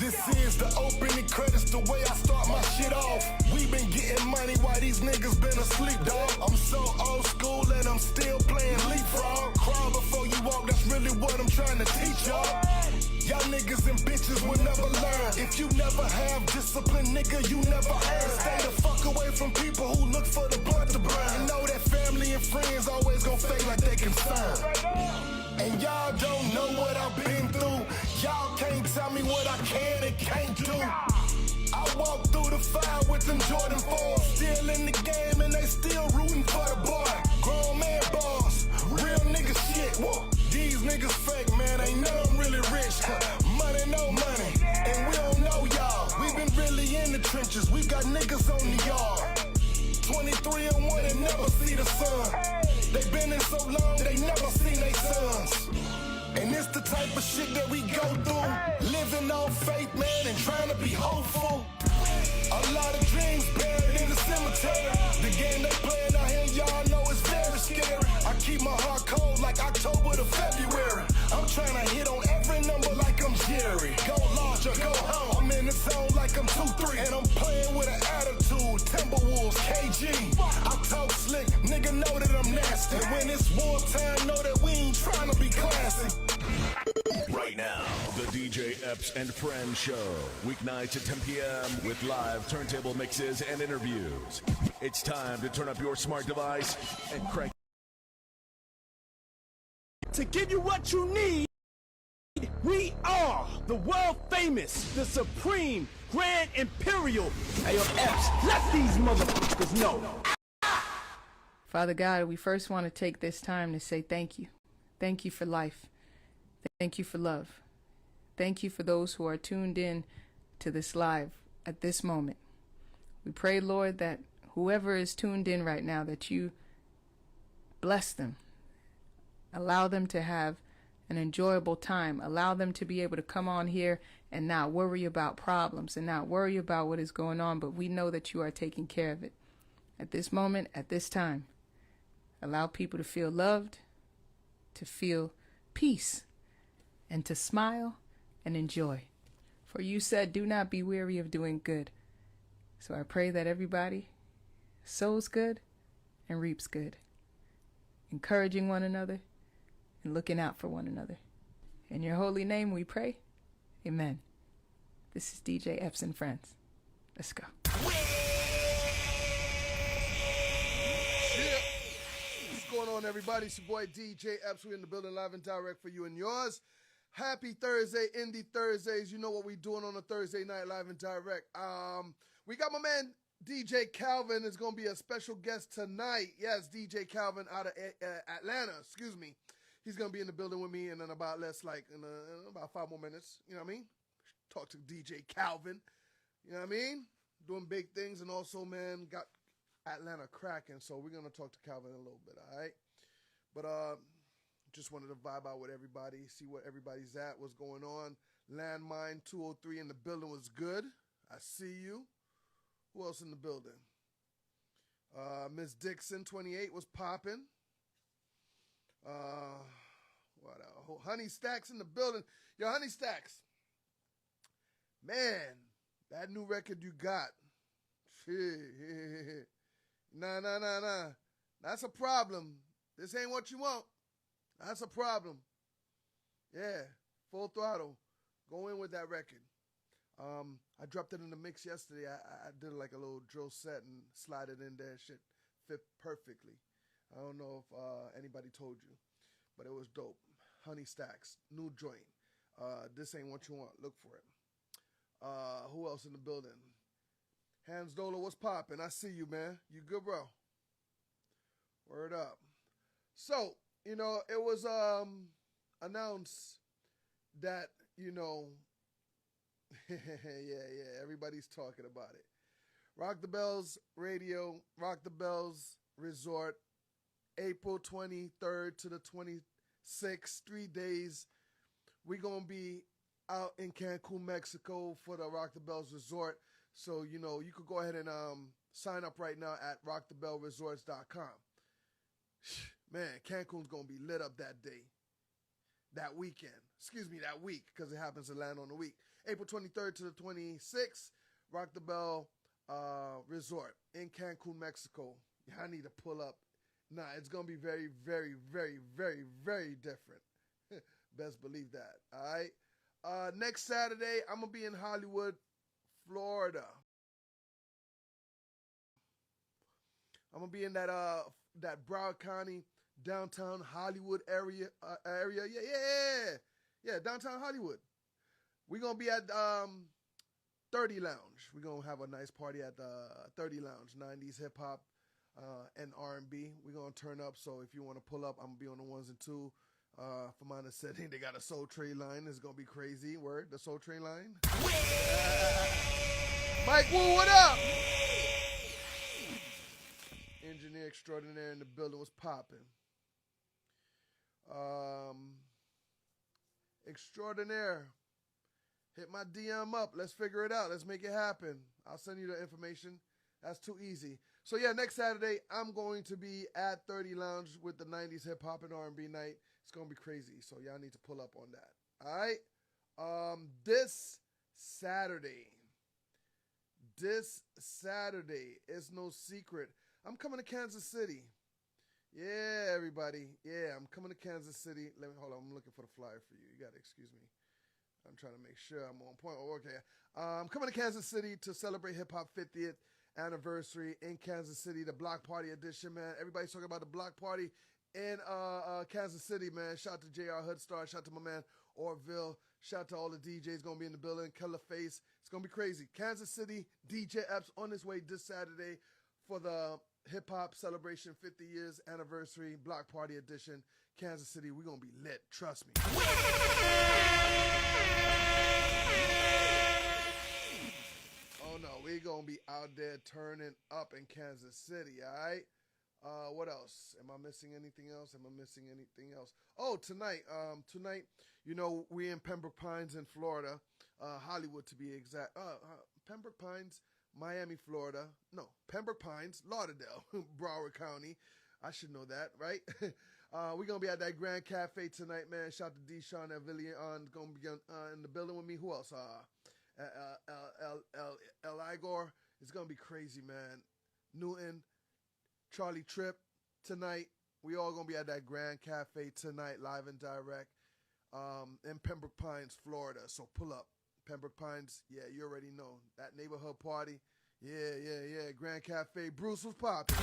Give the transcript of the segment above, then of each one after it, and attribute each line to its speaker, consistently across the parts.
Speaker 1: This is the opening credits, the way I start my shit off. We been getting money while these niggas been asleep, dog. I'm so old school and I'm still playing leapfrog. Crawl before you walk, that's really what I'm trying to teach y'all. Y'all niggas and bitches will never learn. If you never have discipline, nigga, you never earn. Stay the fuck away from people who look for the blood to burn. You know that family and friends always gon' fake like they concerned. And y'all don't know what I've been through. Y'all can't tell me what I can and can't do. I walk through the fire with them Jordan 4s. Still in the game and they still rooting for the boy. Grown man boss, real nigga shit. Whoa. These niggas fake, man, ain't none of them really rich. Money, no money, and we don't know y'all. We been really in the trenches, we got niggas on the yard. 23 and 1 and never see the sun. They been in so long, they never seen their sons. And it's the type of shit that we go through. Living on faith, man, and trying to be hopeful. A lot of dreams buried in the cemetery. The game they playing out here, y'all know it's very scary. I keep my heart cold like October to February. I'm trying to hit on every number like I'm Jerry. Go large or go home. I'm in the zone like I'm 2-3. And I'm playing with an attitude. Timberwolves, KG. I talk slick, nigga know that I'm nasty. And when it's wartime, know that we ain't trying to be classy.
Speaker 2: Right now, the DJ Epps and Friends Show. Weeknights at 10 p.m. with live turntable mixes and interviews. It's time to turn up your smart device and crank.
Speaker 3: To give you what you need, we are the world famous, the supreme, grand imperial. Hey, yo, Epps, let these motherfuckers know.
Speaker 4: Father God, we first want to take this time to say thank you. Thank you for life. Thank you for love. Thank you for those who are tuned in to this live at this moment. We pray, Lord, that whoever is tuned in right now, that you bless them. Allow them to have an enjoyable time. Allow them to be able to come on here and not worry about problems and not worry about what is going on, but we know that you are taking care of it. At this moment, at this time, allow people to feel loved, to feel peace, and to smile and enjoy. For you said, do not be weary of doing good. So I pray that everybody sows good and reaps good, encouraging one another and looking out for one another. In your holy name we pray. Amen. This is DJ Epps and Friends. Let's go.
Speaker 5: What's going on, everybody? It's your boy DJ Epps. We're in the building live and direct for you and yours. Happy Thursday, Indie Thursdays. You know what we're doing on a Thursday night, live and direct. We got my man DJ Calvin is going to be a special guest tonight. Yes, DJ Calvin out of Atlanta, excuse me. He's going to be in the building with me in about about 5 more minutes. You know what I mean? Talk to DJ Calvin. You know what I mean? Doing big things, and also, man, got Atlanta cracking. So we're going to talk to Calvin in a little bit, all right? But just wanted to vibe out with everybody, see what everybody's at, what's going on. Landmine 203 in the building was good. I see you. Who else in the building? Miss Dixon 28 was popping. What else? Honey Stacks in the building. Yo, Honey Stacks. Man, that new record you got. Nah. That's a problem. This ain't what you want. That's a problem. Yeah, full throttle. Go in with that record. I dropped it in the mix yesterday. I did like a little drill set and slide it in there. Shit fit perfectly. I don't know if anybody told you, but it was dope. Honey Stacks, new joint. This ain't what you want. Look for it. Who else in the building? Hans Dola, what's poppin'? I see you, man. You good, bro? Word up. So, you know, it was announced that, you know, yeah, everybody's talking about it. Rock the Bells Radio, Rock the Bells Resort, April 23rd to the 26th, 3 days. We're going to be out in Cancun, Mexico for the Rock the Bells Resort. So, you know, you could go ahead and sign up right now at rockthebellresorts.com. Man, Cancun's going to be lit up that day. that weekend. Excuse me, that week, because it happens to land on the week. April 23rd to the 26th, Rock the Bell Resort in Cancun, Mexico. I need to pull up. Nah, it's going to be very, very, very, very, very different. Best believe that. All right. Next Saturday, I'm going to be in Hollywood, Florida. I'm going to be in that Broward County, downtown Hollywood area. Yeah, downtown Hollywood. We're going to be at 30 Lounge. We're going to have a nice party at the 30 Lounge, 90s hip-hop and R&B. We're going to turn up, so if you want to pull up, I'm going to be on the ones and two. For my understanding, they got a Soul Train line. It's going to be crazy. Word, the Soul Train line. Mike Wu, what up? Engineer extraordinaire in the building was popping. Extraordinaire. Hit my DM up. Let's figure it out. Let's make it happen. I'll send you the information. That's too easy. So yeah, next Saturday, I'm going to be at 30 Lounge with the 90s hip hop and R&B night. It's going to be crazy. So y'all need to pull up on that. All right. This Saturday, it's no secret, I'm coming to Kansas City. Yeah, everybody. Yeah, I'm coming to Kansas City. Hold on. I'm looking for the flyer for you. You got to excuse me. I'm trying to make sure I'm on point. Oh, okay. I'm coming to Kansas City to celebrate Hip Hop 50th anniversary in Kansas City, the Block Party edition, man. Everybody's talking about the Block Party in Kansas City, man. Shout out to JR Hoodstar. Shout out to my man Orville. Shout out to all the DJs going to be in the building. Killer Face. It's going to be crazy. Kansas City, DJ Epps on his way this Saturday for the Hip Hop Celebration 50 years anniversary Block Party edition. Kansas City, we're going to be lit. Trust me. Oh, no. We're going to be out there turning up in Kansas City, all right? What else? Am I missing anything else? Oh, tonight, you know, we're in Pembroke Pines in Florida, Hollywood to be exact. Pembroke Pines, Miami, Florida. No, Pembroke Pines, Lauderdale, Broward County. I should know that, right? We're going to be at that Grand Cafe tonight, man. Shout out to Deshaun and Villian. Going to be in the building with me. Who else? El Igor. It's going to be crazy, man. Newton, Charlie Tripp tonight. We all going to be at that Grand Cafe tonight, live and direct, in Pembroke Pines, Florida. So pull up. Pembroke Pines, yeah, you already know. That neighborhood party. Yeah. Grand Cafe. Bruce was popping.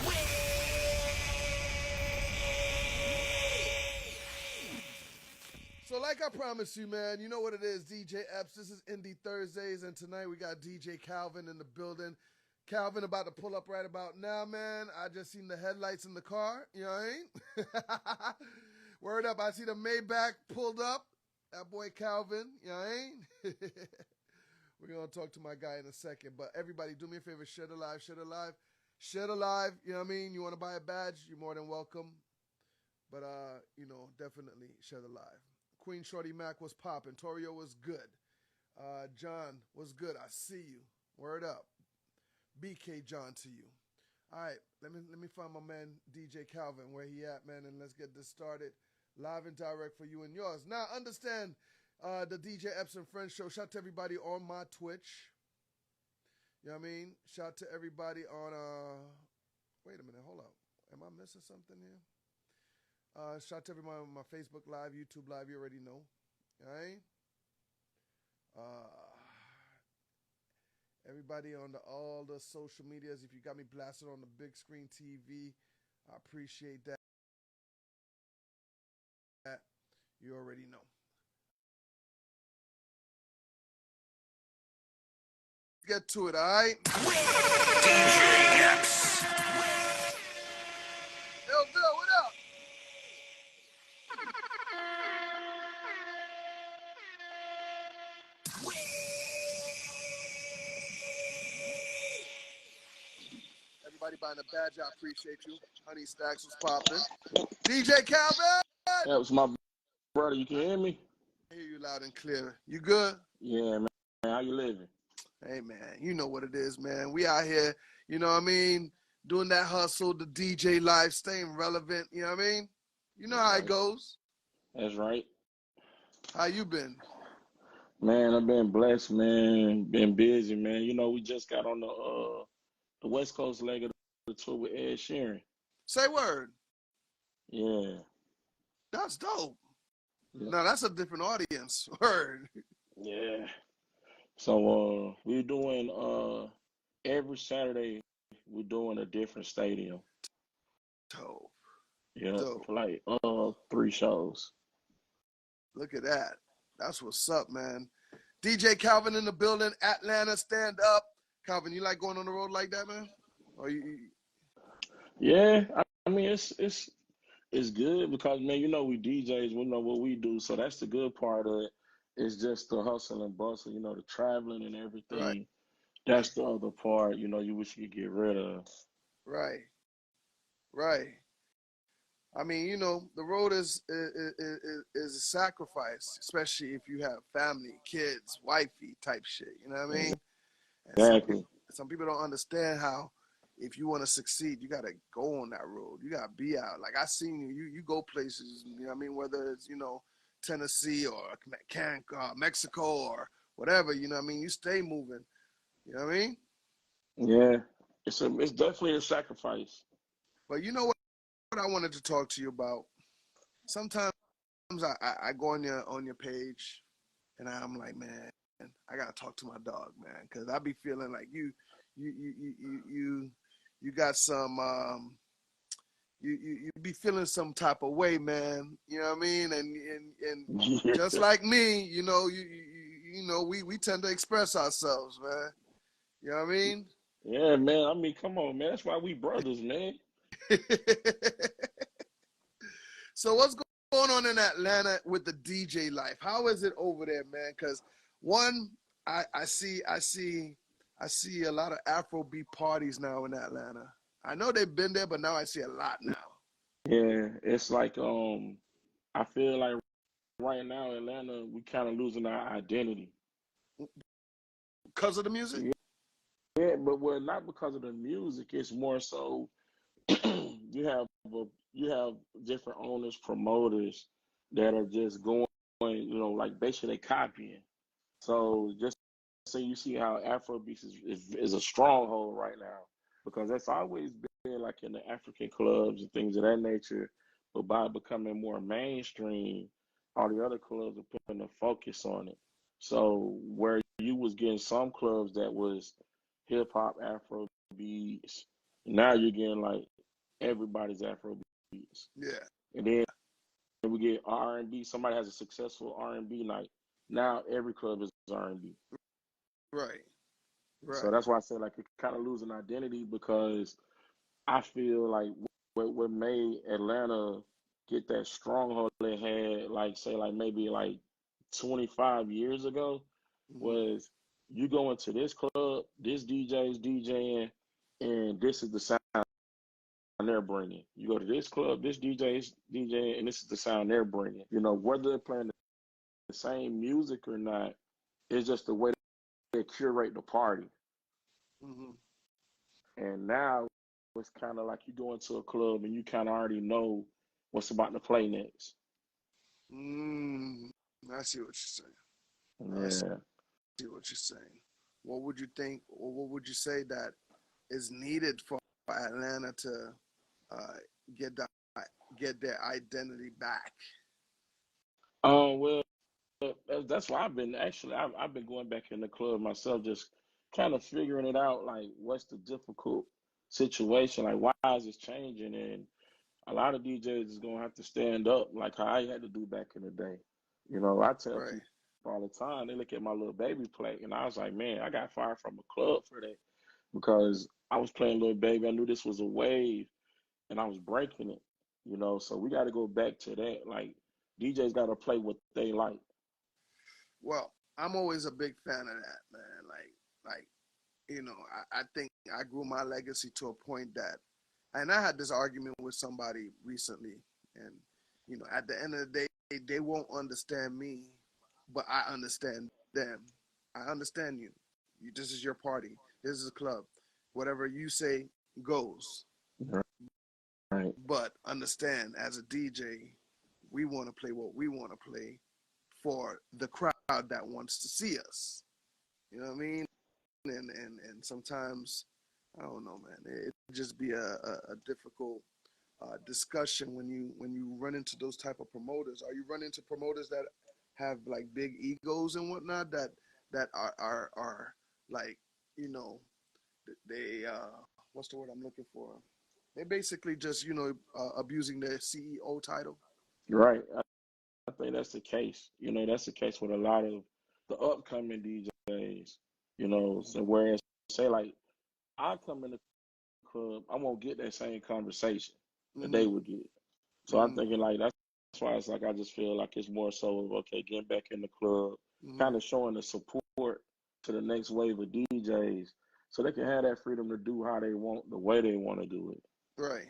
Speaker 5: So like I promised you, man, you know what it is, DJ Epps. This is Indie Thursdays, and tonight we got DJ Calvin in the building. Calvin about to pull up right about now, man. I just seen the headlights in the car. You know what I mean? Word up. I see the Maybach pulled up. That boy Calvin. You know what I mean? We're going to talk to my guy in a second. But everybody, do me a favor. Share the live. You know what I mean? You want to buy a badge? You're more than welcome. But, you know, definitely share the live. Queen Shorty Mac was popping. Torio was good. John was good. I see you. Word up. BK John to you. All right, let me find my man DJ Calvin where he at, man, and let's get this started live and direct for you and yours. Now, understand the DJ Epps and Friends show. Shout out to everybody on my Twitch. You know what I mean? Shout out to everybody on wait a minute, hold up. Am I missing something here? Shout out to everybody on my Facebook Live, YouTube Live. You already know. All right? Everybody on all the social medias, if you got me blasted on the big screen TV, I appreciate that. You already know. Get to it, all right? DJ Epps. Yo, Bill, what up? Everybody buying a badge, I appreciate you. Honey Stacks was popping. DJ Calvin!
Speaker 6: That was my brother. You can hear me?
Speaker 5: I hear you loud and clear. You good?
Speaker 6: Yeah, man. How you living?
Speaker 5: Hey, man, you know what it is, man. We out here, you know what I mean, doing that hustle, the DJ life, staying relevant, you know what I mean? You know how it goes.
Speaker 6: That's right.
Speaker 5: How you been?
Speaker 6: Man, I've been blessed, man. Been busy, man. You know, we just got on the West Coast leg of the tour with Ed Sheeran.
Speaker 5: Say word.
Speaker 6: Yeah.
Speaker 5: That's dope.
Speaker 6: Yeah.
Speaker 5: No, that's a different audience. Word.
Speaker 6: Yeah. So we're doing every Saturday we're doing a different stadium.
Speaker 5: Dope.
Speaker 6: Yeah,
Speaker 5: Dope.
Speaker 6: for like 3 shows.
Speaker 5: Look at that. That's what's up, man. DJ Calvin in the building. Atlanta, stand up. Calvin, you like going on the road like that, man? Or you
Speaker 6: Yeah, I mean it's good because man, you know we DJs, we know what we do, so that's the good part of it. It's just the hustle and bustle, you know, the traveling and
Speaker 5: right,
Speaker 6: everything. That's the other part, you know, you wish you could get rid of.
Speaker 5: right, right. I mean, the road is a sacrifice, especially if you have family, kids, wifey type shit. You know what I mean? And
Speaker 6: Exactly.
Speaker 5: some people don't understand how if you want to succeed, you gotta go on that road. You gotta be out. Like I seen you. You go places. You know what I mean? Whether it's Tennessee or Mexico or whatever. You know what I mean? You stay moving. You know what I mean?
Speaker 6: Yeah. It's definitely a sacrifice.
Speaker 5: But you know what I wanted to talk to you about. Sometimes I go on your page and I'm like, man, I gotta talk to my dog, man, because I be feeling like you got some you be feeling some type of way, man. You know what I mean? And just
Speaker 6: Yeah.
Speaker 5: like me, we tend to express ourselves, man. You know what I mean?
Speaker 6: Yeah, man. I mean, come on, man. That's why we brothers, man.
Speaker 5: So what's going on in Atlanta with the DJ life? How is it over there, man? Because one, I see a lot of Afrobeat parties now in Atlanta. I know they've been there, but now I see a lot now.
Speaker 6: Yeah, it's like I feel like right now Atlanta we kind of losing our identity.
Speaker 5: Because of the music?
Speaker 6: Yeah, but well, not because of the music. It's more so you have you have different owners, promoters that are just going, you know, like basically they copying. So just so you see how Afrobeats is a stronghold right now because that's always been like in the African clubs and things of that nature. But by becoming more mainstream, all the other clubs are putting a focus on it. So where you was getting some clubs that was hip hop Afro beats, now you're getting like everybody's Afro beats.
Speaker 5: Yeah.
Speaker 6: And then we get R&B. Somebody has a successful R&B night. Now every club is R&B.
Speaker 5: Right.
Speaker 6: So
Speaker 5: Right.
Speaker 6: that's why I say like it kind of losing identity because I feel like what made Atlanta get that stronghold they had, like say like maybe like 25 years ago,
Speaker 5: Mm-hmm.
Speaker 6: was you go into this club, this DJ's DJing, and this is the sound they're bringing. You go to this club, this DJ's DJing, and this is the sound they're bringing. You know, whether they're playing the same music or not, it's just the way they curate the party.
Speaker 5: Mm-hmm.
Speaker 6: And now it's kind of like you go into a club and you kind of already know what's about to play next.
Speaker 5: Mm, I see what you're saying. I
Speaker 6: Yeah.
Speaker 5: see what you're saying. What would you think, or what would you say that is needed for Atlanta to uh, get that get their identity back?
Speaker 6: Well, that's why I've been actually I've been going back in the club myself, just kind of figuring it out. Like, what's the difficult situation? Like, why is this changing? And a lot of DJs is gonna have to stand up, like how I had to do back in the day. You know, I tell
Speaker 5: Right.
Speaker 6: people all the time. They look at my little baby play, and I was like, man, I got fired from a club for that because I was playing Little Baby. I knew this was a wave, and I was breaking it. You know, so we got to go back to that. Like DJs got to play what they like.
Speaker 5: Well, I'm always a big fan of that, man. I think I grew my legacy to a point that, and I had this argument with somebody recently, and at the end of the day, they won't understand me, but I understand them. I understand you. This is your party. This is a club. Whatever you say goes.
Speaker 6: Right.
Speaker 5: But understand, as a DJ, we want to play what we want to play for the crowd that wants to see us. You know what I mean? And sometimes, I don't know, man. It just be a difficult discussion when you run into those type of promoters. Are you running into promoters that have like big egos and whatnot that are like, you know, they what's the word I'm looking for? They basically just, you know, abusing their CEO title.
Speaker 6: Right. I think that's the case. You know, that's the case with a lot of the upcoming DJs. You know, so whereas say like I come in the club, I won't get that same conversation that they
Speaker 5: Mm-hmm.
Speaker 6: would get. So I'm
Speaker 5: Mm-hmm.
Speaker 6: thinking like that's why it's like I just feel like it's more so of okay, getting back in the club,
Speaker 5: Mm-hmm.
Speaker 6: kind of showing the support to the next wave of DJs, so they can have that freedom to do how they want, the way they want to do it.
Speaker 5: Right.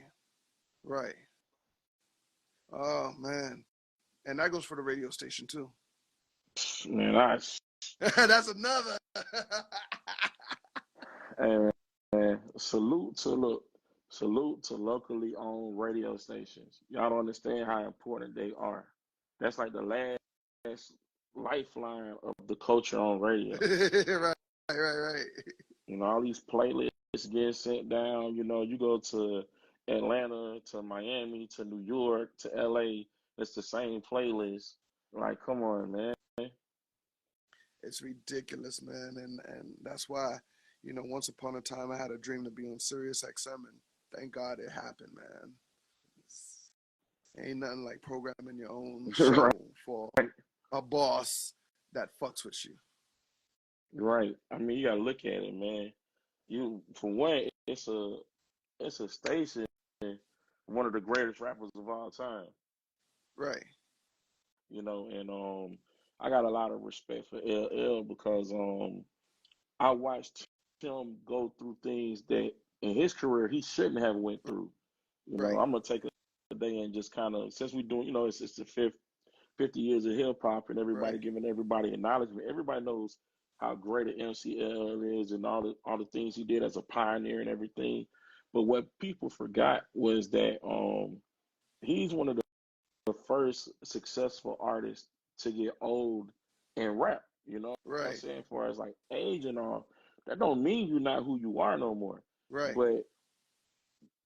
Speaker 5: Right. Oh man. And that goes for the radio station too.
Speaker 6: Man, I
Speaker 5: That's another.
Speaker 6: and salute to locally owned radio stations. Y'all don't understand how important they are. That's like the last lifeline of the culture on radio.
Speaker 5: Right.
Speaker 6: You know, all these playlists get sent down. You know, you go to Atlanta, to Miami, to New York, to LA, it's the same playlist. Like, come on, man.
Speaker 5: It's ridiculous, man, and that's why, you know, once upon a time I had a dream to be on SiriusXM, and thank God it happened, man. Ain't nothing like programming your own
Speaker 6: Right,
Speaker 5: show for a boss that fucks with you.
Speaker 6: right. I mean, you gotta look at it, man. You for one, it's a station, one of the greatest rappers of all time.
Speaker 5: Right.
Speaker 6: You know, and I got a lot of respect for LL because I watched him go through things that in his career he shouldn't have went through. You know,
Speaker 5: Right.
Speaker 6: I'm gonna take a day and just kind of since we doing, you know, it's the 50 years of hip hop and everybody
Speaker 5: Right.
Speaker 6: giving everybody acknowledgement. Everybody knows how great an MCL is and all the things he did as a pioneer and everything. But what people forgot was that he's one of the first successful artists to get old and rap. You know what I'm
Speaker 5: Right.
Speaker 6: saying? As far as like age and all, that don't mean you're not who you are no more.
Speaker 5: Right.
Speaker 6: But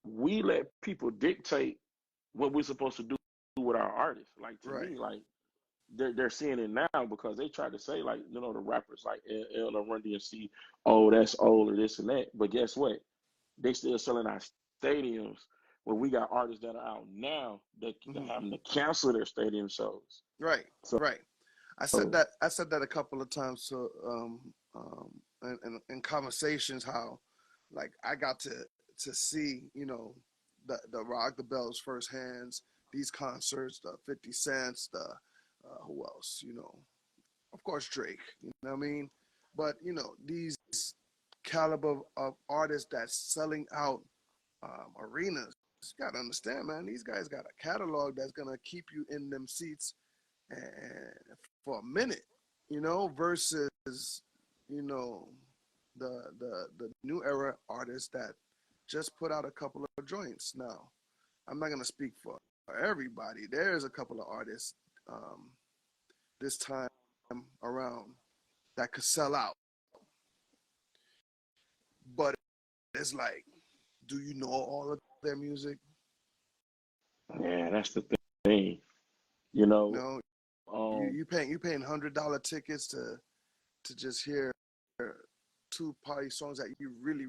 Speaker 6: we let people dictate what we're supposed to do with our artists. Like to
Speaker 5: Right.
Speaker 6: me, like they're seeing it now because they try to say like you know the rappers like L or Run DMC, oh that's old or this and that. But guess what? They still selling our stadiums where we got artists that are out now that
Speaker 5: Mm-hmm.
Speaker 6: having to cancel their stadium shows.
Speaker 5: Right.
Speaker 6: So
Speaker 5: Right. I said that a couple of times to in conversations how like I got to see, you know, the Rock the Bells first hands, these concerts, the 50 Cents, the who else, you know, of course Drake, you know what I mean? But you know, these caliber of artists that's selling out arenas, you gotta understand, man, these guys got a catalog that's gonna keep you in them seats and for a minute, you know, versus, you know, the new era artists that just put out a couple of joints. Now, I'm not gonna speak for everybody. There's a couple of artists this time around that could sell out, but it's like, do you know all of their music?
Speaker 6: yeah, that's the thing. You know,
Speaker 5: No,
Speaker 6: um,
Speaker 5: you paying $100 tickets to just hear two party songs that you really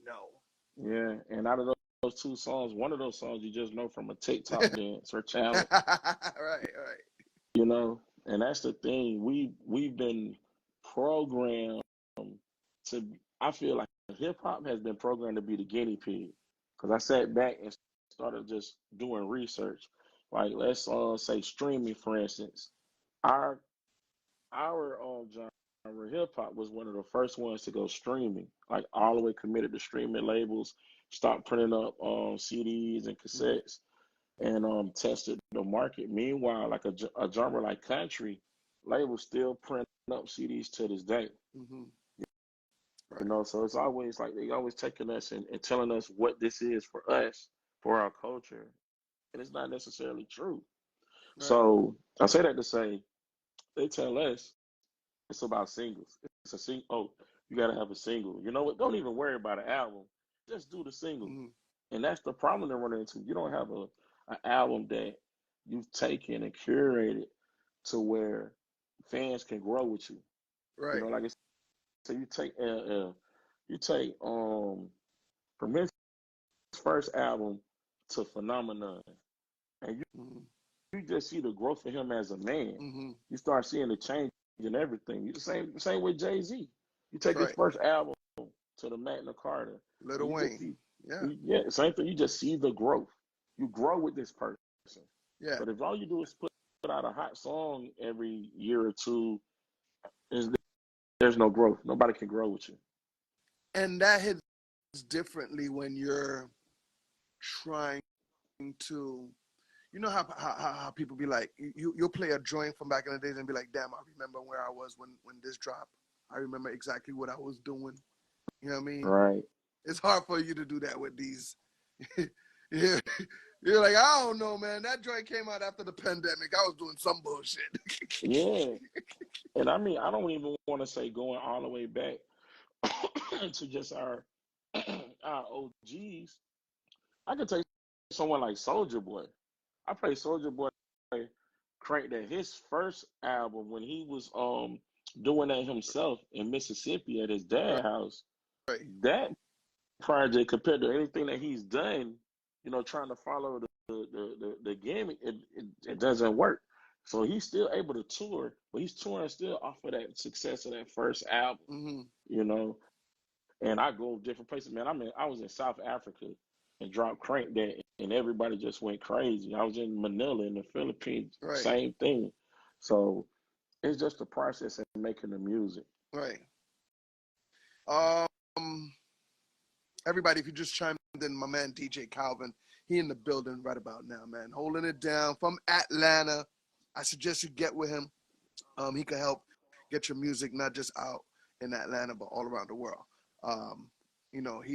Speaker 5: know.
Speaker 6: yeah, and out of those two songs, one of those songs you just know from a TikTok dance or challenge.
Speaker 5: Right.
Speaker 6: You know, and that's the thing. We've been programmed to. I feel like hip hop has been programmed to be the guinea pig. Because I sat back and started just doing research. Like let's say streaming, for instance. Our genre hip hop was one of the first ones to go streaming. Like all the way committed to streaming labels. Stopped printing up CDs and
Speaker 5: Mm-hmm.
Speaker 6: cassettes and tested the market. Meanwhile, like a genre like country, labels still print up CDs to this day.
Speaker 5: Mm-hmm.
Speaker 6: You
Speaker 5: Right.
Speaker 6: know, so it's always like they always taking us and telling us what this is for us, for our culture, and it's not necessarily true.
Speaker 5: Right.
Speaker 6: So I say that to say they tell us it's about singles. It's a single. Oh, you got to have a single. You know what? Don't even worry about an album. Just do the single.
Speaker 5: Mm-hmm.
Speaker 6: And that's the problem they're running into. You don't have an album that you've taken and curated to where fans can grow with you. You
Speaker 5: Right.
Speaker 6: know, like I said, so you take from his first album to Phenomenon, and
Speaker 5: Mm-hmm.
Speaker 6: you just see the growth of him as a man.
Speaker 5: Mm-hmm.
Speaker 6: You start seeing the change in everything. You the same with Jay-Z. You take his
Speaker 5: Right.
Speaker 6: first album to the Magna Carta, and
Speaker 5: Little
Speaker 6: you just
Speaker 5: Wayne.
Speaker 6: see,
Speaker 5: Yeah.
Speaker 6: yeah, same thing. You just see the growth. You grow with this person.
Speaker 5: Yeah.
Speaker 6: But if all you do is put out a hot song every year or two, there's, there's no growth. Nobody can grow with you.
Speaker 5: And that hits differently when you're trying to, you know how people be like, you'll play a joint from back in the days and be like, damn, I remember where I was when this dropped. I remember exactly what I was doing. You know what I mean?
Speaker 6: Right.
Speaker 5: It's hard for you to do that with these. Yeah. You're like, I don't know, man. That joint came out after the pandemic. I was doing some bullshit.
Speaker 6: Yeah. And I mean, I don't even want to say going all the way back to just our our OGs. I could take someone like Soldier Boy. I played Soldier Boy crank that his first album when he was doing that himself in Mississippi at his dad's house.
Speaker 5: Right.
Speaker 6: That project compared to anything that he's done, trying to follow the gimmick, it doesn't work. So he's still able to tour, but he's touring still off of that success of that first album,
Speaker 5: Mm-hmm.
Speaker 6: you know. And I go different places, man. I was in South Africa and dropped Crank that, and everybody just went crazy. I was in Manila in the Philippines,
Speaker 5: Right.
Speaker 6: same thing. So it's just the process of making the music.
Speaker 5: Right. Everybody, if you just chimed in, my man DJ Calvin, he in the building right about now, man, holding it down from Atlanta. I suggest you get with him. He can help get your music not just out in Atlanta, but all around the world.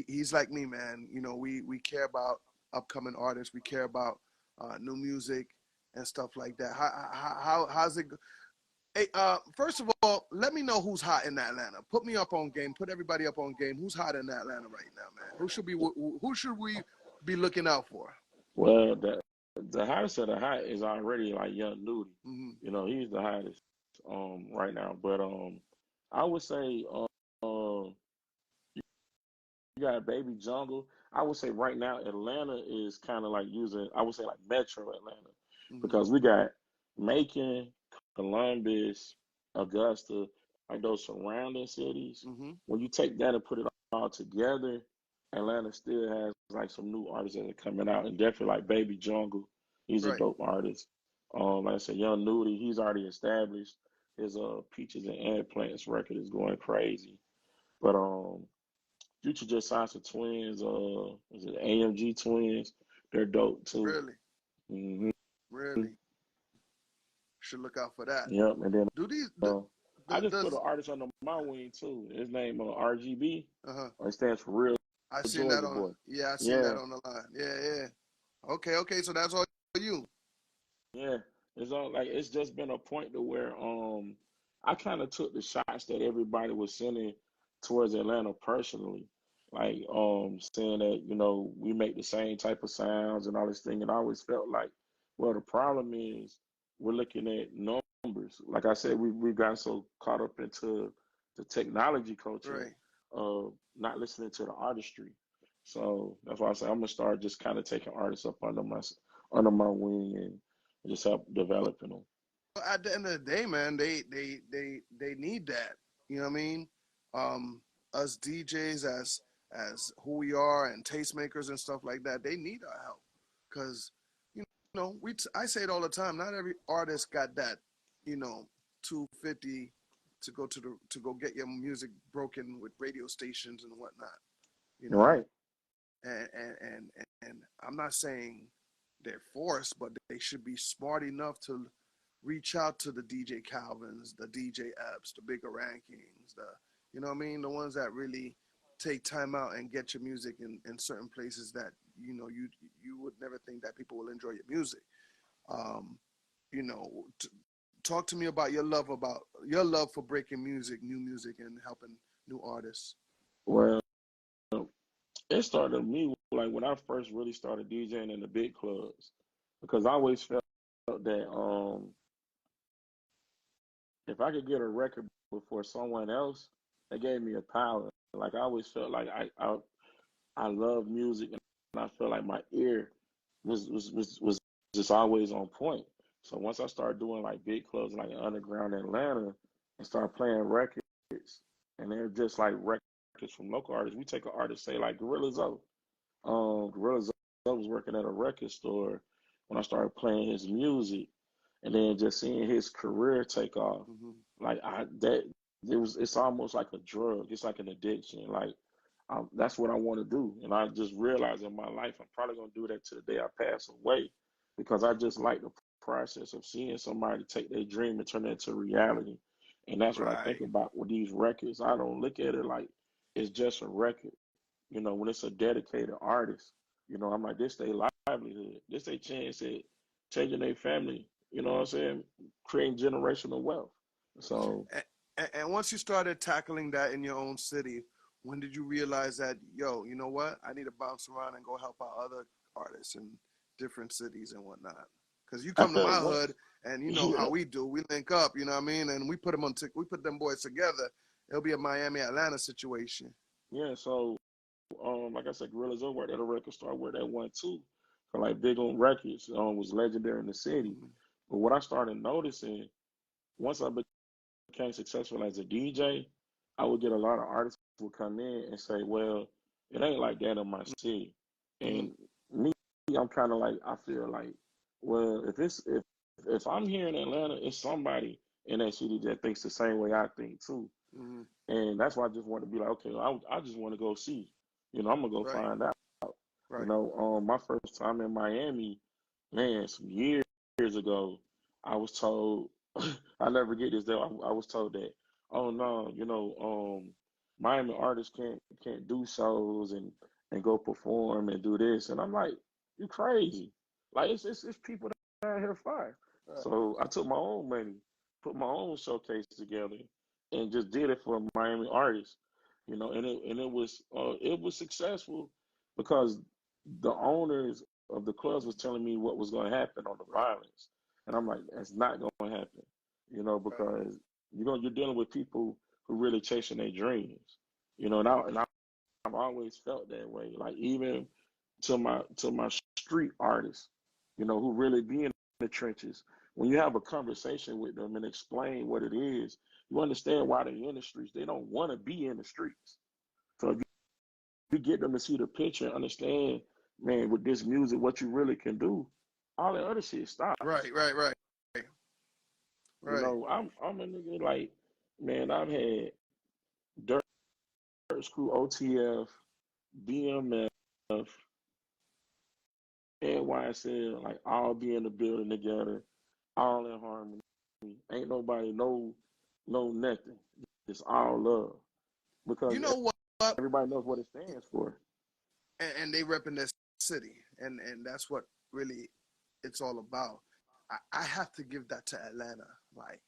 Speaker 5: He's like me, man. We care about upcoming artists. We care about new music and stuff like that. How's it? Hey, first of all, let me know who's hot in Atlanta. Put me up on game. Put everybody up on game. Who's hot in Atlanta right now, man? Who should we be looking out for?
Speaker 6: Well, the hottest of the hot is already like Young Nudie.
Speaker 5: Mm-hmm.
Speaker 6: He's the hottest right now. But I would say you got Baby Jungle. I would say right now Atlanta is kind of like using, I would say like Metro Atlanta,
Speaker 5: Mm-hmm.
Speaker 6: because we got Macon, Columbus, Augusta, like those surrounding cities.
Speaker 5: Mm-hmm.
Speaker 6: When you take that and put it all together, Atlanta still has like some new artists that are coming out, and definitely like Baby Jungle. He's a
Speaker 5: Right.
Speaker 6: dope artist. Like I said, Young Nudie, he's already established. His Peaches and Implants record is going crazy. But Future just signed some twins. Is it AMG twins? They're dope too.
Speaker 5: Really.
Speaker 6: hmm
Speaker 5: Really. Should look out for that.
Speaker 6: Yep. And then
Speaker 5: Do these
Speaker 6: I just put
Speaker 5: does
Speaker 6: an artist under my wing too. His name RGB.
Speaker 5: uh-huh.
Speaker 6: It stands for Real
Speaker 5: I seen that
Speaker 6: Georgia
Speaker 5: on
Speaker 6: Boy.
Speaker 5: I seen
Speaker 6: Yeah.
Speaker 5: that on the line. Yeah. Okay, so that's all you.
Speaker 6: Yeah. It's just been a point to where I kind of took the shots that everybody was sending towards Atlanta personally. Like saying that, we make the same type of sounds and all this thing. And I always felt like, well, the problem is we're looking at numbers. Like I said, we got so caught up into the technology culture
Speaker 5: Right.
Speaker 6: of not listening to the artistry. So that's why I say I'm gonna start just kind of taking artists up under my wing and just help developing them.
Speaker 5: At the end of the day, man, they need that. You know what I mean? Us DJs as who we are and tastemakers and stuff like that, they need our help. Cause I say it all the time. Not every artist got that, 250 to go get your music broken with radio stations and whatnot. You know,
Speaker 6: Right.
Speaker 5: and I'm not saying they're forced, but they should be smart enough to reach out to the DJ Calvins, the DJ Epps, the bigger rankings, you know what I mean? The ones that really take time out and get your music in certain places that, you would never think that people will enjoy your music. Talk to me about your love for breaking music, new music, and helping new artists.
Speaker 6: Well, it started me like when I first really started DJing in the big clubs, because I always felt that if I could get a record before someone else, that gave me a power. Like I always felt like I love music, and I felt like my ear was just always on point. So once I started doing like big clubs like underground Atlanta and started playing records, and they're just like records from local artists. We take an artist, say like Gorilla Zoe. Gorilla Zoe was working at a record store when I started playing his music, and then just seeing his career take off. Like it's almost like a drug. It's like an addiction. Like that's what I want to do, and I just realized in my life I'm probably gonna do that to the day I pass away, because I just like the process of seeing somebody take their dream and turn it into reality. And that's what I think about with these records. I don't look at it like it's just a record. When it's a dedicated artist, I'm like, this their livelihood. This their chance at changing their family, you know what I'm saying? Creating generational wealth. So
Speaker 5: and once you started tackling that in your own city, when did you realize that, yo, you know what? I need to bounce around and go help out other artists in different cities and whatnot? Because you come to my hood, and you know how we do. We link up, you know what I mean? And we put them boys together. It'll be a Miami, Atlanta situation.
Speaker 6: Yeah, so like I said, Gorilla Zoe worked at a record store. I worked at one too, for like Big on Records. Was legendary in the city. But what I started noticing, once I became successful as a DJ, I would get a lot of artists who would come in and say, well, it ain't like that in my city. And me, I'm kind of like, I feel like, well, if I'm here in Atlanta, it's somebody in that city that thinks the same way I think too. And that's why I just want to be like, okay, I just want to go see. I'm gonna go find out. My first time in Miami, man, some years ago, I was told, I never get this though. I was told that, oh no, Miami artists can't do shows and go perform and do this, and I'm like, you crazy? Like it's people that out here fire. So I took my own money, put my own showcase together, and just did it for Miami artists, and it was successful because the owners of the clubs was telling me what was going to happen on the violence, and I'm like, that's not going to happen, because you're dealing with people who really chasing their dreams, and I've always felt that way. Like even to my street artists, who really be in the trenches. When you have a conversation with them and explain what it is, you understand why they're in the streets. They don't want to be in the streets. So if you get them to see the picture and understand, man, with this music, what you really can do, all that other shit stops.
Speaker 5: Right.
Speaker 6: I'm a nigga like, man, I've had Dirt Screw, OTF, BMF, NYSL, like all be in the building together, all in harmony. Ain't nobody know nothing. It's all love. Because
Speaker 5: you know what?
Speaker 6: Everybody knows what it stands for.
Speaker 5: And they repping their city. And that's what really it's all about. I have to give that to Atlanta. Like,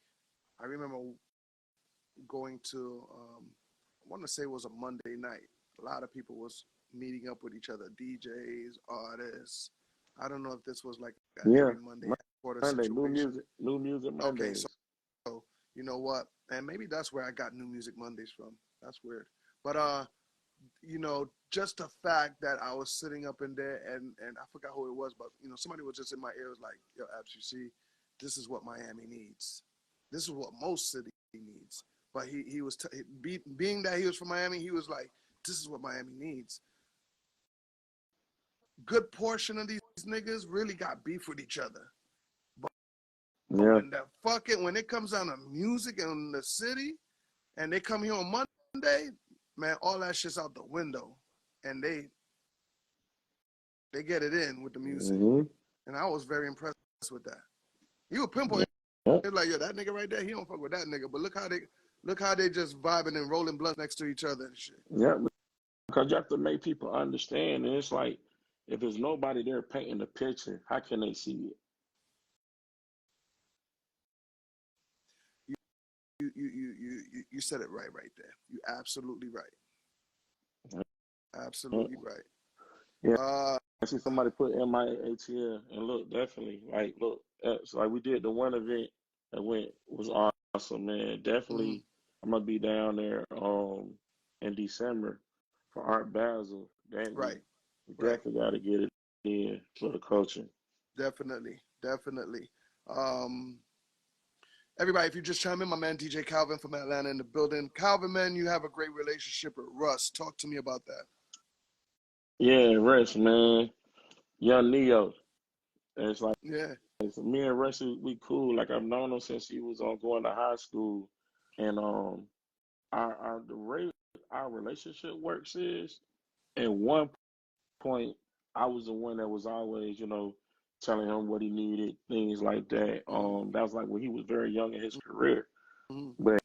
Speaker 5: I remember going to, I want to say it was a Monday night. A lot of people was meeting up with each other, DJs, artists. I don't know if this was like every Monday
Speaker 6: New music Mondays.
Speaker 5: Okay, so you know what? And maybe that's where I got New Music Mondays from. That's weird. But just the fact that I was sitting up in there and I forgot who it was, but somebody was just in my ear, was like, yo, Epps, you see, this is what Miami needs. This is what most city needs. But he was being that he was from Miami, he was like, this is what Miami needs. Good portion of these niggas really got beef with each other. But when it comes down to music and the city, and they come here on Monday, man, all that shit's out the window, and they get it in with the music, and I was very impressed with that. You would pinpoint it like, yo, that nigga right there, he don't fuck with that nigga, but look how they just vibing and rolling blunts next to each other and shit.
Speaker 6: Yeah, because you have to make people understand, and it's like, if there's nobody there painting the picture, how can they see it?
Speaker 5: you said it right there. You absolutely right. Absolutely right.
Speaker 6: Yeah. I see somebody put MIATL, and look, definitely, so like we did the one event that was awesome, man. Definitely, I'm gonna be down there in December for Art Basel.
Speaker 5: Right.
Speaker 6: We
Speaker 5: Right.
Speaker 6: definitely got to get it in for the coaching.
Speaker 5: Definitely. Everybody, if you just chime in, my man DJ Calvin from Atlanta in the building. Calvin, man, you have a great relationship with Russ. Talk to me about that.
Speaker 6: Yeah, Russ, man, young Neo. And it's like,
Speaker 5: Yeah.
Speaker 6: so me and Russ, we cool. Like I've known him since he was going to high school, and the way our relationship works is, at one point, I was the one that was always, telling him what he needed, things like that. That was like when he was very young in his career,
Speaker 5: Mm-hmm.
Speaker 6: but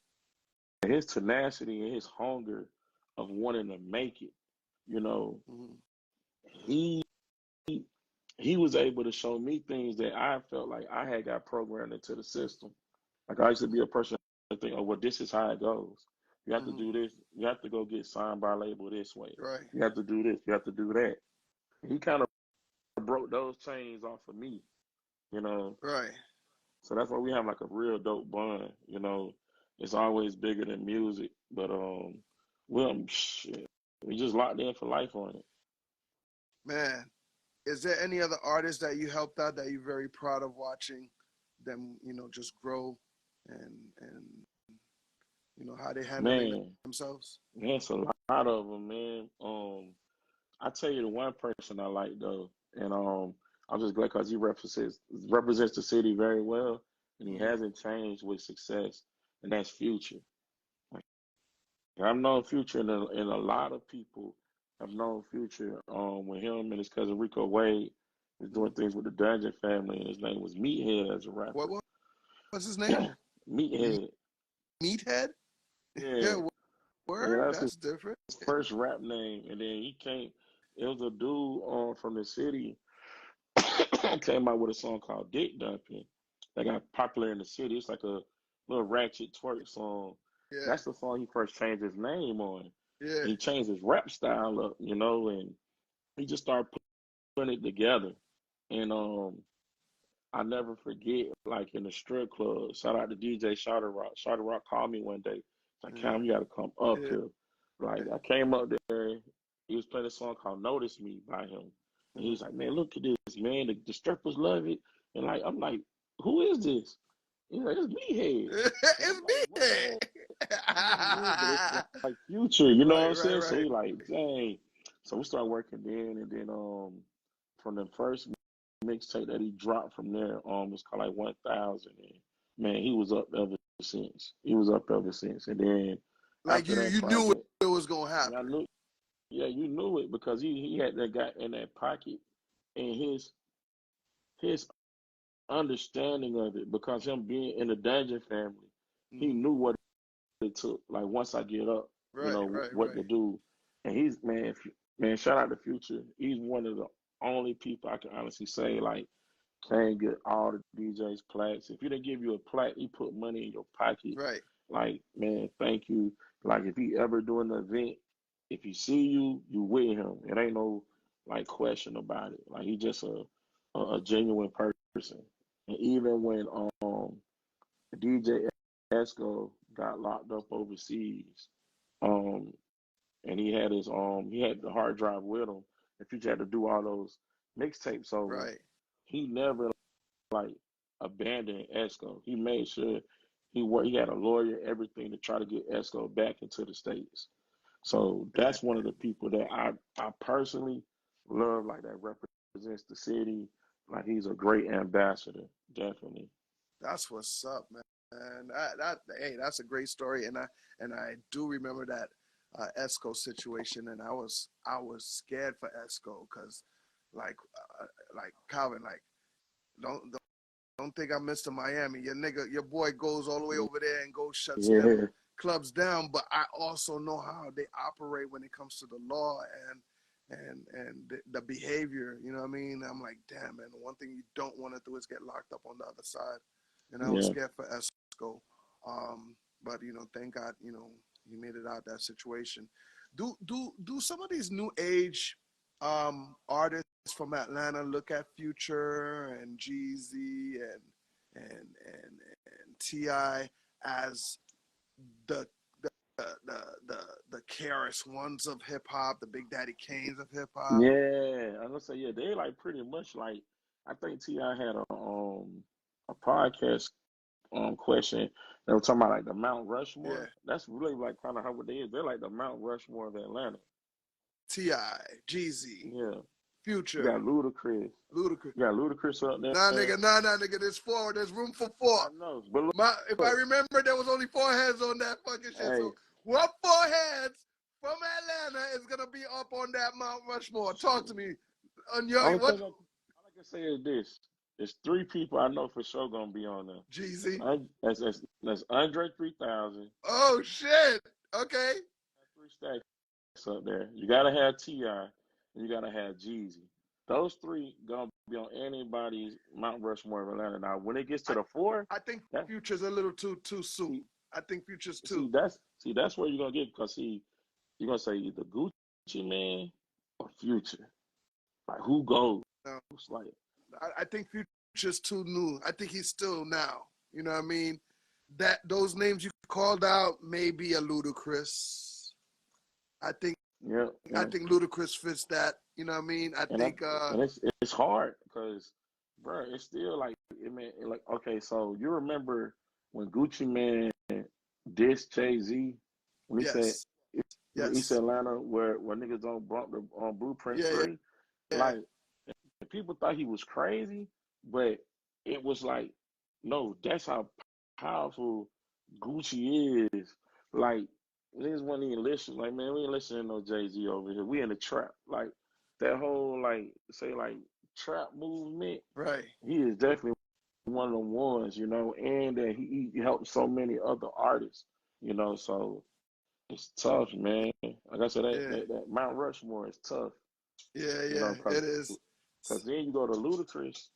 Speaker 6: his tenacity and his hunger of wanting to make it, he he was able to show me things that I felt like I had got programmed into the system. Like I used to be a person to think, oh, well, this is how it goes. You have to do this. You have to go get signed by a label this way.
Speaker 5: Right.
Speaker 6: You have to do this. You have to do that. He kind of broke those chains off of me,
Speaker 5: Right.
Speaker 6: So that's why we have like a real dope bond. It's always bigger than music, but we just locked in for life on it.
Speaker 5: Man, is there any other artists that you helped out that you're very proud of watching them, just grow and how they handling themselves?
Speaker 6: Man, it's a lot of them, man. I tell you the one person I like though, and I'm just glad because he represents the city very well, and he hasn't changed with success, and that's Future. Like, I've known Future, and a lot of people have known Future. With him and his cousin Rico Wade was doing things with the Dungeon family, and his name was Meathead as a rapper.
Speaker 5: What's his name?
Speaker 6: Meathead.
Speaker 5: Meathead?
Speaker 6: Yeah.
Speaker 5: Word?
Speaker 6: Yeah,
Speaker 5: That's different.
Speaker 6: his first rap name, and then he came. It was a dude from the city came out with a song called Dick Dumping that got popular in the city. It's like a little ratchet twerk song.
Speaker 5: Yeah.
Speaker 6: That's the song he first changed his name on.
Speaker 5: Yeah.
Speaker 6: And he changed his rap style up, and he just started putting it together. And I never forget, like in the strip club, shout out to DJ Shawty Rock. Shawty Rock called me one day. Like, Cam, you got to come up here. Like, I came up there. He was playing a song called Notice Me by him. And he's like, man, look at this, man. The strippers love it. And like, I'm like, who is this? He's like, it's Meathead.
Speaker 5: It's Meathead.
Speaker 6: But it's like Future, you know what I'm saying?
Speaker 5: Right.
Speaker 6: So we like, dang. So we started working then, and then from the first mixtape that he dropped from there, was called like 1000. And man, he was up ever since. And then
Speaker 5: like
Speaker 6: after
Speaker 5: you
Speaker 6: project,
Speaker 5: knew it was gonna happen.
Speaker 6: You knew it because he had that guy in that pocket, and his understanding of it, because him being in the Dungeon family, he knew what it took. Like once I get up, what to do. And he's man, shout out to Future. He's one of the only people I can honestly say like can't get all the DJs plaques. If he didn't give you a plaque, he put money in your pocket.
Speaker 5: Right.
Speaker 6: Like, man, thank you. Like if he ever doing an event, if he see you, you with him. It ain't no like question about it. Like he just a genuine person. And even when DJ Esco got locked up overseas, and he had the hard drive with him. If you had to do all those mixtapes over, he never like abandoned Esco. He made sure he had a lawyer, everything to try to get Esco back into the States. So that's one of the people that I personally love, like that represents the city. Like he's a great ambassador, definitely.
Speaker 5: That's what's up, man. And hey, that's a great story, and I do remember that Esco situation, and I was scared for Esco because, like Calvin, like don't think I'm Mr. Miami. Your boy goes all the way over there and goes shuts them clubs down. But I also know how they operate when it comes to the law and the behavior. You know what I mean? I'm like, damn, man. The one thing you don't want to do is get locked up on the other side. And I was scared for Esco. But thank God, he made it out that situation. Do some of these new age artists from Atlanta look at Future and Jeezy and Ti as the the KRS Ones of hip hop, the Big Daddy Kanes of hip hop?
Speaker 6: Yeah, I'm gonna say yeah. They like pretty much like I think Ti had a podcast question. They were talking about like the Mount Rushmore.
Speaker 5: Yeah.
Speaker 6: That's really like kind of how it is. They're like the Mount Rushmore of Atlanta.
Speaker 5: T.I., Jeezy,
Speaker 6: Yeah. You
Speaker 5: Future,
Speaker 6: got Ludacris.
Speaker 5: Ludacris.
Speaker 6: You got Ludacris up there.
Speaker 5: Nah, nigga, there's four. There's room for four.
Speaker 6: I know, but look,
Speaker 5: If I remember, there was only four heads on that fucking shit.
Speaker 6: hey,
Speaker 5: So what four heads from Atlanta is gonna be up on that Mount Rushmore? Talk to me. On your
Speaker 6: only
Speaker 5: what?
Speaker 6: thing all I can say is this: there's three people I know for sure gonna be on there.
Speaker 5: Jeezy.
Speaker 6: That's Andre 3000.
Speaker 5: Oh shit. Okay.
Speaker 6: Three stacks up there. You gotta have Ti, and you gotta have Jeezy. Those three gonna be on anybody's Mount Rushmore of Atlanta. Now, when it gets to the four,
Speaker 5: I think Future's a little too soon. I think Future's too.
Speaker 6: That's where you're gonna get because you're gonna say either Gucci Man or Future. Like who goes?
Speaker 5: No.
Speaker 6: It's like
Speaker 5: I think Future's too new. I think he's still now. You know what I mean? Those names you called out may be a Ludacris. I think Ludacris fits that. You know what I mean?
Speaker 6: And it's hard because, bro, it's still like okay. So you remember when Gucci Man dissed Jay-Z when he said East Atlanta where niggas don't bump the Blueprint 3?
Speaker 5: Yeah.
Speaker 6: Like people thought he was crazy, but it was like, no, that's how powerful Gucci is. Like niggas wasn't even listening. Like, man, we ain't listening to no Jay-Z over here. We in the trap. Like that whole like trap movement.
Speaker 5: Right.
Speaker 6: He is definitely one of the ones, and that he helped so many other artists, so it's tough, man. Like I said, that Mount Rushmore is tough.
Speaker 5: Yeah, it is.
Speaker 6: Because then you go to Ludacris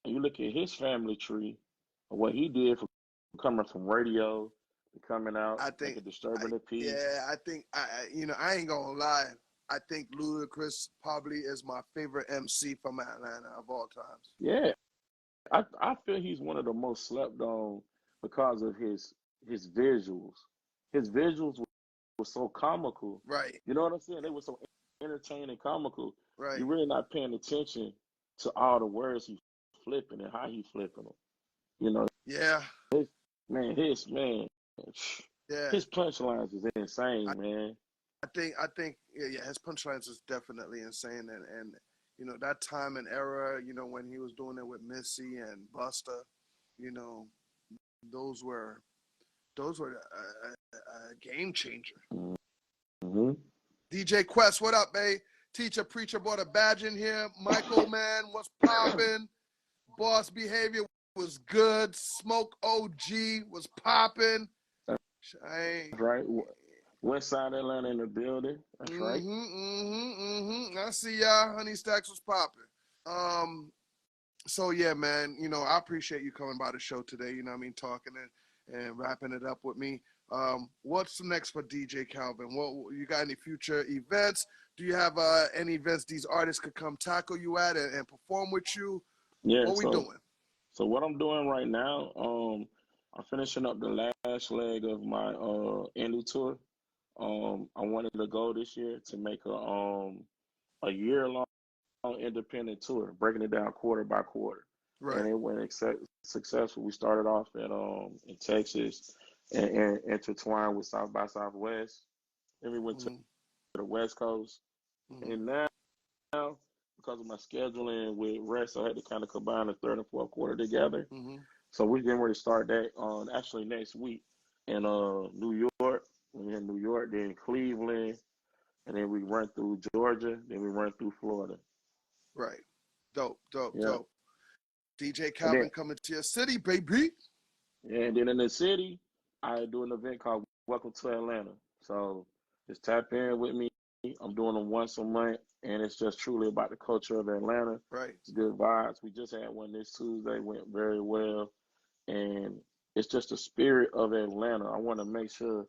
Speaker 6: and you look at his family tree and what he did for coming from radio to coming out, disturbing the peace.
Speaker 5: Yeah, I think I ain't gonna lie. I think Ludacris probably is my favorite MC from Atlanta of all times.
Speaker 6: Yeah, I feel he's one of the most slept on because of his visuals. His visuals were so comical.
Speaker 5: Right.
Speaker 6: You know what I'm saying? They were so entertaining, comical.
Speaker 5: Right.
Speaker 6: You're really not paying attention to all the words he's flipping and how he's flipping them.
Speaker 5: Yeah.
Speaker 6: His punchlines is insane, man.
Speaker 5: I think his punchlines is definitely insane, and that time and era, when he was doing it with Missy and Busta, those were a game changer.
Speaker 6: Mm-hmm.
Speaker 5: DJ Quest, what up, babe? Teacher Preacher brought a badge in here. Michael, man, what's popping? Boss Behavior was good. Smoke OG was popping.
Speaker 6: Right. West Side Atlanta in the building. That's right.
Speaker 5: I see y'all. Honey Stacks was popping. So yeah, man, I appreciate you coming by the show today, talking and wrapping it up with me. What's next for DJ Calvin? What you got any future events? Do you have any events these artists could come tackle you at and perform with you?
Speaker 6: Yeah.
Speaker 5: What we doing?
Speaker 6: So what I'm doing right now, I'm finishing up the last leg of my Indy tour. I wanted to go this year to make a year-long independent tour, breaking it down quarter by quarter.
Speaker 5: Right.
Speaker 6: And it went successful. We started off in Texas and intertwined with South by Southwest. Then we went to the West Coast. And now, because of my scheduling with rest, I had to kind of combine the third and fourth quarter together. So we're getting ready to start that actually next week in New York. We're in New York, then Cleveland, and then we run through Georgia, then we run through Florida.
Speaker 5: Right. Dope. DJ Calvin coming to your city, baby.
Speaker 6: Yeah, and then in the city, I do an event called Welcome to Atlanta. So just tap in with me. I'm doing them once a month, and it's just truly about the culture of Atlanta.
Speaker 5: Right. It's good vibes.
Speaker 6: We just had one this Tuesday, went very well. And it's just the spirit of Atlanta. I want to make sure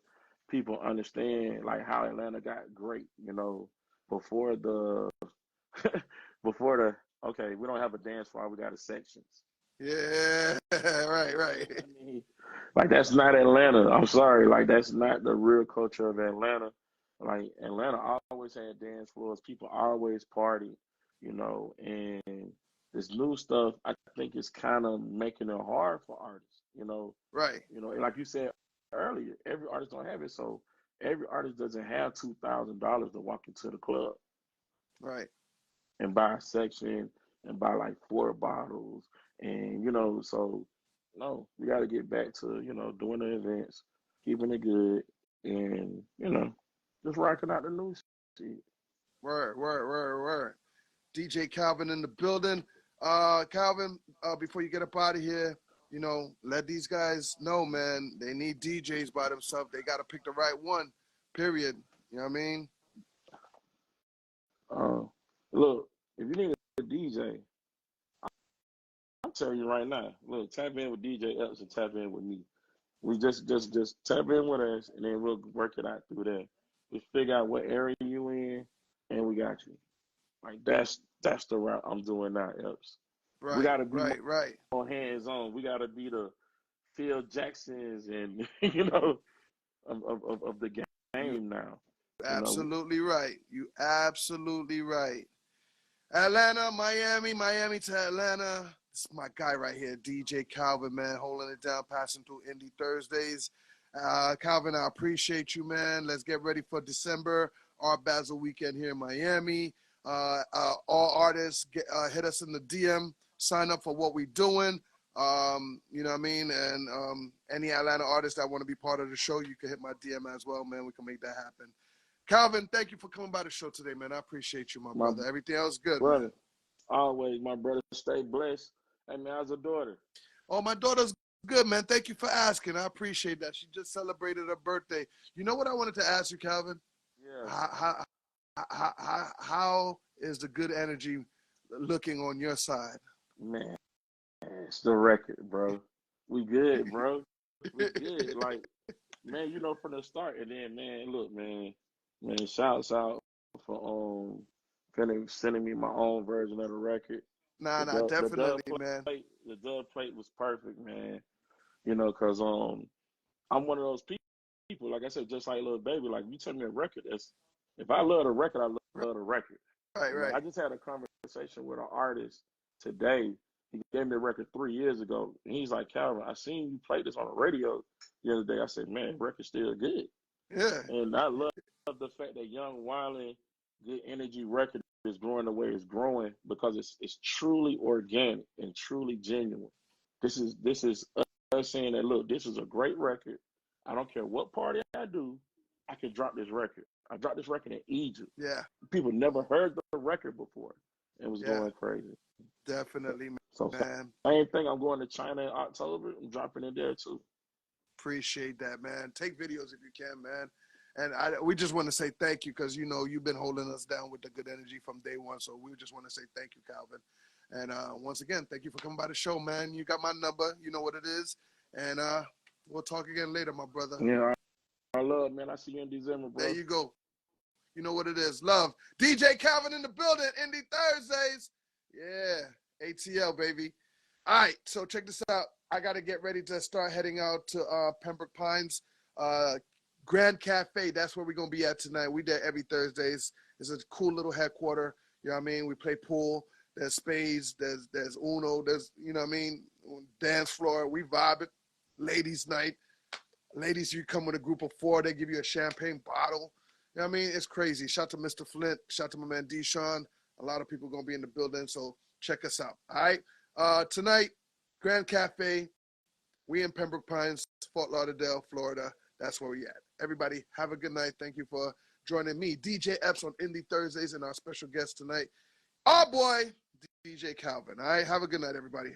Speaker 6: people understand like how Atlanta got great. You know, before the before the okay, we don't have a dance floor. We got a sections.
Speaker 5: Yeah, right, right.
Speaker 6: I mean, like that's not Atlanta. I'm sorry. Like that's not the real culture of Atlanta. Like Atlanta always had dance floors. People always party, you know, and this new stuff I think is kind of making it hard for artists, you know.
Speaker 5: Right,
Speaker 6: You know, and like you said earlier, every artist don't have it. So every artist doesn't have $2,000 to walk into the club
Speaker 5: right.
Speaker 6: and buy a section and buy like 4 bottles. And, you know, so no, we got to get back to, you know, doing the events, keeping it good, and, you know, just rocking out the new shit.
Speaker 5: Word, word, word, word. DJ Calvin in the building. Calvin, before you get up out of here, you know, let these guys know, man, they need DJs by themselves. They got to pick the right one, period. You know what I mean?
Speaker 6: Uh, Look, if you need a DJ, I'm telling you right now, look, tap in with DJ Epps and tap in with me. We just tap in with us, and then we'll work it out through there. We figure out what area you in, and we got you. Like that's the route I'm doing now, Epps. We
Speaker 5: Right,
Speaker 6: got to be
Speaker 5: right, right.
Speaker 6: more hands on. We got to be the Phil Jacksons and you know of the
Speaker 5: You
Speaker 6: game now. You know,
Speaker 5: absolutely right. You absolutely right. Atlanta, Miami, Miami to Atlanta. This is my guy right here, DJ Calvin, man, holding it down, passing through Indie Thursdays. Calvin, I appreciate you, man. Let's get ready for December, our Basel weekend here in Miami. All artists, hit us in the DM, sign up for what we're doing. You know what I mean? And any Atlanta artists that want to be part of the show, you can hit my DM as well, man. We can make that happen. Calvin, thank you for coming by the show today, man. I appreciate you, my
Speaker 6: my
Speaker 5: brother. Everything else good,
Speaker 6: brother,
Speaker 5: man.
Speaker 6: always my brother. Stay blessed. Hey man, how's your daughter?
Speaker 5: Oh, my daughter's good, man. Thank you for asking. I appreciate that. She just celebrated her birthday. You know what I wanted to ask you, Calvin?
Speaker 6: Yeah,
Speaker 5: How is the good energy looking on your side?
Speaker 6: man, it's the record, bro. We good, bro. We good. Like man, you know from the start, and then man, look, man, shouts out for sending me my own version of the record.
Speaker 5: Nah,
Speaker 6: The
Speaker 5: definitely,
Speaker 6: dub
Speaker 5: man.
Speaker 6: plate, the dub plate was perfect, man. You know, cause I'm one of those people. Like I said, just like little baby. Like you tell me a record, if I love the record, I love the record.
Speaker 5: Right,
Speaker 6: You know,
Speaker 5: right.
Speaker 6: I just had a conversation with an artist today. He gave me the record 3 years ago, and he's like, Calvin, I seen you play this on the radio the other day. I said, man, record's still good.
Speaker 5: Yeah,
Speaker 6: And I love the fact that Young Wildin' Good Energy record is growing the way it's growing because it's truly organic and truly genuine. This is us saying that look, this is a great record. I don't care what party I do, I can drop this record. I dropped this record in Egypt.
Speaker 5: yeah,
Speaker 6: People never heard the record before. It was
Speaker 5: yeah.
Speaker 6: going crazy.
Speaker 5: Definitely,
Speaker 6: So
Speaker 5: man.
Speaker 6: same thing. I'm going to China in October. I'm dropping it there too.
Speaker 5: Appreciate that, man. Take videos if you can, man. And we just want to say thank you because, you know, you've been holding us down with the good energy from day one. So we just want to say thank you, Calvin. And once again, thank you for coming by the show, man. You got my number. You know what it is. And we'll talk again later, my brother.
Speaker 6: Yeah, I love, man. I see you in December, bro.
Speaker 5: There you go. You know what it is. Love. DJ Calvin in the building. Indie Thursdays. Yeah. ATL, baby. All right. So check this out. I got to get ready to start heading out to Pembroke Pines. Grand Cafe. That's where we're going to be at tonight. We there every Thursdays. It's a cool little headquarter. You know what I mean? We play pool. There's spades. There's Uno. There's, you know what I mean? Dance floor. We vibe it. Ladies night. Ladies, you come with a group of 4. They give you a champagne bottle. You know what I mean? It's crazy. Shout to Mr. Flint. Shout to my man Deshaun. A lot of people going to be in the building, so check us out. All right? Tonight, Grand Cafe. We in Pembroke Pines, Fort Lauderdale, Florida. That's where we at. Everybody, have a good night. Thank you for joining me, DJ Epps, on Indie Thursdays, and our special guest tonight, our boy, DJ Calvin. All right? Have a good night, everybody.